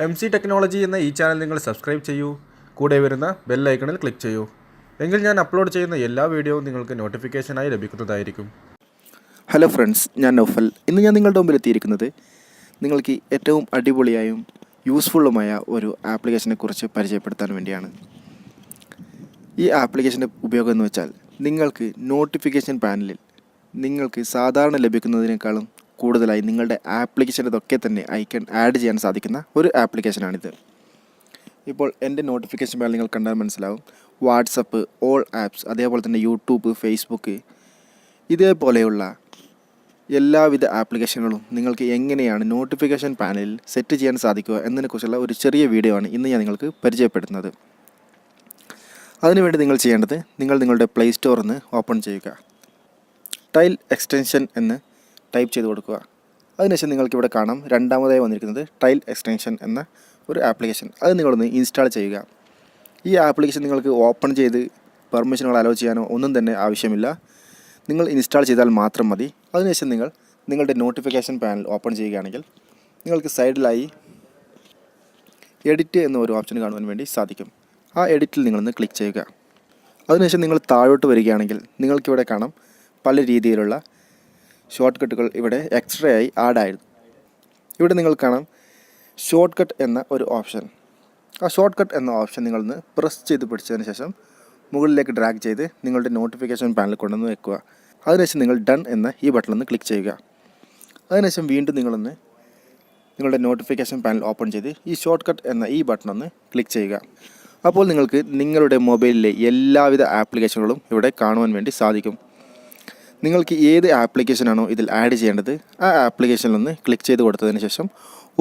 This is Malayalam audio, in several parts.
mctechnology എന്ന ഈ ചാനൽ നിങ്ങൾ സബ്സ്ക്രൈബ് ചെയ്യൂ. കൂടെ വരുന്ന ബെൽ ഐക്കണിൽ ക്ലിക്ക് ചെയ്യൂ. എങ്കിൽ ഞാൻ അപ്ലോഡ് ചെയ്യുന്ന എല്ലാ വീഡിയോയും നിങ്ങൾക്ക് നോട്ടിഫിക്കേഷനായി ലഭിക്കുന്നതായിരിക്കും. ഹലോ ഫ്രണ്ട്സ്, ഞാൻ നൗഫൽ. ഇന്ന് ഞാൻ നിങ്ങളുടെ മുമ്പിൽ എത്തിയിരിക്കുന്നത് നിങ്ങൾക്ക് ഏറ്റവും അടിപൊളിയായും യൂസ്ഫുള്ളുമായ ഒരു ആപ്ലിക്കേഷനെ കുറിച്ച് പരിചയപ്പെടുത്താൻ വേണ്ടിയാണ്. ഈ ആപ്ലിക്കേഷൻ്റെ ഉപയോഗം എന്ന് വെച്ചാൽ നിങ്ങൾക്ക് നോട്ടിഫിക്കേഷൻ പാനലിൽ നിങ്ങൾക്ക് സാധാരണ ലഭിക്കുന്നതിനേക്കാളും കൂടുതലായി നിങ്ങളുടെ ആപ്ലിക്കേഷനതൊക്കെ തന്നെ ഐക്കൺ ആഡ് ചെയ്യാൻ സാധിക്കുന്ന ഒരു ആപ്ലിക്കേഷനാണിത്. ഇപ്പോൾ എൻ്റെ നോട്ടിഫിക്കേഷൻ പാനൽ നിങ്ങൾ കണ്ടാൽ മനസ്സിലാവും. വാട്സപ്പ്, ഓൾ ആപ്സ്, അതേപോലെ തന്നെ യൂട്യൂബ്, ഫേസ്ബുക്ക്, ഇതേപോലെയുള്ള എല്ലാവിധ ആപ്ലിക്കേഷനുകളും നിങ്ങൾക്ക് എങ്ങനെയാണ് നോട്ടിഫിക്കേഷൻ പാനലിൽ സെറ്റ് ചെയ്യാൻ സാധിക്കുക എന്നതിനെക്കുറിച്ചുള്ള ഒരു ചെറിയ വീഡിയോ ആണ് ഇന്ന് ഞാൻ നിങ്ങൾക്ക് പരിചയപ്പെടുത്തുന്നത്. അതിനുവേണ്ടി നിങ്ങൾ ചെയ്യേണ്ടത്, നിങ്ങളുടെ പ്ലേ സ്റ്റോറിൽ നിന്ന് ഓപ്പൺ ചെയ്യുക. ടൈൽ എക്സ്റ്റൻഷൻ എന്ന് ടൈപ്പ് ചെയ്ത് കൊടുക്കുക. അതിനുശേഷം നിങ്ങൾക്കിവിടെ കാണാം രണ്ടാമതായി വന്നിരിക്കുന്നത് ടൈൽ എക്സ്റ്റൻഷൻ എന്ന ഒരു ആപ്ലിക്കേഷൻ. അത് നിങ്ങളൊന്ന് ഇൻസ്റ്റാൾ ചെയ്യുക. ഈ ആപ്ലിക്കേഷൻ നിങ്ങൾക്ക് ഓപ്പൺ ചെയ്ത് പെർമിഷനുകൾ അലോ ചെയ്യാനോ ഒന്നും തന്നെ ആവശ്യമില്ല. നിങ്ങൾ ഇൻസ്റ്റാൾ ചെയ്താൽ മാത്രം മതി. അതിനുശേഷം നിങ്ങളുടെ നോട്ടിഫിക്കേഷൻ പാനൽ ഓപ്പൺ ചെയ്യുകയാണെങ്കിൽ നിങ്ങൾക്ക് സൈഡിലായി എഡിറ്റ് എന്ന ഒരു ഓപ്ഷൻ കാണുവാൻ വേണ്ടി സാധിക്കും. ആ എഡിറ്റിൽ നിങ്ങളൊന്ന് ക്ലിക്ക് ചെയ്യുക. അതിനുശേഷം നിങ്ങൾ താഴോട്ട് വരികയാണെങ്കിൽ നിങ്ങൾക്കിവിടെ കാണാം പല രീതിയിലുള്ള ഷോർട്ട് കട്ടുകൾ ഇവിടെ എക്സ്ട്രാ ആയി ആഡായിരുന്നു. ഇവിടെ നിങ്ങൾ കാണാം ഷോർട്ട് കട്ട് എന്ന ഒരു ഓപ്ഷൻ. ആ ഷോർട്ട് കട്ട് എന്ന ഓപ്ഷൻ നിങ്ങളൊന്ന് പ്രസ് ചെയ്ത് പിടിച്ചതിന് ശേഷം മുകളിലേക്ക് ഡ്രാഗ് ചെയ്ത് നിങ്ങളുടെ നോട്ടിഫിക്കേഷൻ പാനൽ കൊണ്ടുവന്ന് വെക്കുക. അതിനുശേഷം നിങ്ങൾ ഡൺ എന്ന ഈ ബട്ടണൊന്ന് ക്ലിക്ക് ചെയ്യുക. അതിനുശേഷം വീണ്ടും നിങ്ങളുടെ നോട്ടിഫിക്കേഷൻ പാനൽ ഓപ്പൺ ചെയ്ത് ഈ ഷോർട്ട് കട്ട് എന്ന ഈ ബട്ടണൊന്ന് ക്ലിക്ക് ചെയ്യുക. അപ്പോൾ നിങ്ങൾക്ക് നിങ്ങളുടെ മൊബൈലിലെ എല്ലാവിധ ആപ്ലിക്കേഷനുകളും ഇവിടെ കാണുവാൻ വേണ്ടി സാധിക്കും. നിങ്ങൾക്ക് ഏത് ആപ്ലിക്കേഷനാണോ ഇതിൽ ആഡ് ചെയ്യേണ്ടത് ആ ആപ്ലിക്കേഷനിലൊന്ന് ക്ലിക്ക് ചെയ്ത് കൊടുത്തതിന് ശേഷം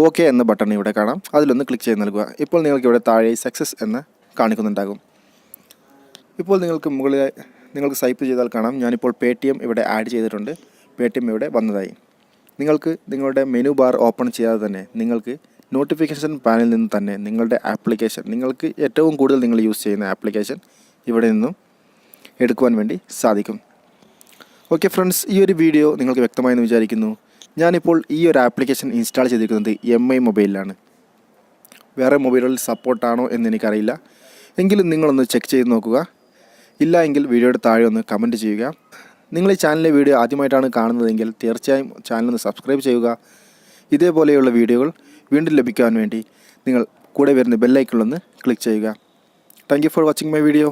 ഓക്കെ എന്ന ബട്ടൺ ഇവിടെ കാണാം, അതിലൊന്ന് ക്ലിക്ക് ചെയ്ത് നൽകുക. ഇപ്പോൾ നിങ്ങൾക്ക് ഇവിടെ താഴെ സക്സസ് എന്ന് കാണിക്കുന്നുണ്ടാകും. ഇപ്പോൾ നിങ്ങൾക്ക് സ്വൈപ്പ് ചെയ്താൽ കാണാം ഞാനിപ്പോൾ പേടിഎം ഇവിടെ ആഡ് ചെയ്തിട്ടുണ്ട്. പേടിഎം ഇവിടെ വന്നതായി. നിങ്ങൾക്ക് നിങ്ങളുടെ മെനു ബാർ ഓപ്പൺ ചെയ്യാതെ തന്നെ നിങ്ങൾക്ക് നോട്ടിഫിക്കേഷൻ പാനലിൽ നിന്ന് തന്നെ നിങ്ങളുടെ ആപ്ലിക്കേഷൻ, നിങ്ങൾക്ക് ഏറ്റവും കൂടുതൽ നിങ്ങൾ യൂസ് ചെയ്യുന്ന ആപ്ലിക്കേഷൻ ഇവിടെ നിന്നും എടുക്കുവാൻ വേണ്ടി സാധിക്കും. ഓക്കെ ഫ്രണ്ട്സ്, ഈ ഒരു വീഡിയോ നിങ്ങൾക്ക് വ്യക്തമായെന്ന് വിചാരിക്കുന്നു. ഞാനിപ്പോൾ ഈ ഒരു ആപ്ലിക്കേഷൻ ഇൻസ്റ്റാൾ ചെയ്തിരിക്കുന്നത് MI മൊബൈലിലാണ്. വേറെ മൊബൈലുകളിൽ സപ്പോർട്ടാണോ എന്ന് എനിക്കറിയില്ല. എങ്കിലും നിങ്ങളൊന്ന് ചെക്ക് ചെയ്ത് നോക്കുക. ഇല്ല എങ്കിൽ വീഡിയോയുടെ താഴെ ഒന്ന് കമൻറ്റ് ചെയ്യുക. നിങ്ങൾ ഈ ചാനലിലെ വീഡിയോ ആദ്യമായിട്ടാണ് കാണുന്നതെങ്കിൽ തീർച്ചയായും ചാനലൊന്ന് സബ്സ്ക്രൈബ് ചെയ്യുക. ഇതേപോലെയുള്ള വീഡിയോകൾ വീണ്ടും ലഭിക്കാൻ വേണ്ടി നിങ്ങൾ കൂടെ വരുന്ന ബെൽ ഐക്കണിലൊന്ന് ക്ലിക്ക് ചെയ്യുക. Thank you for watching my video.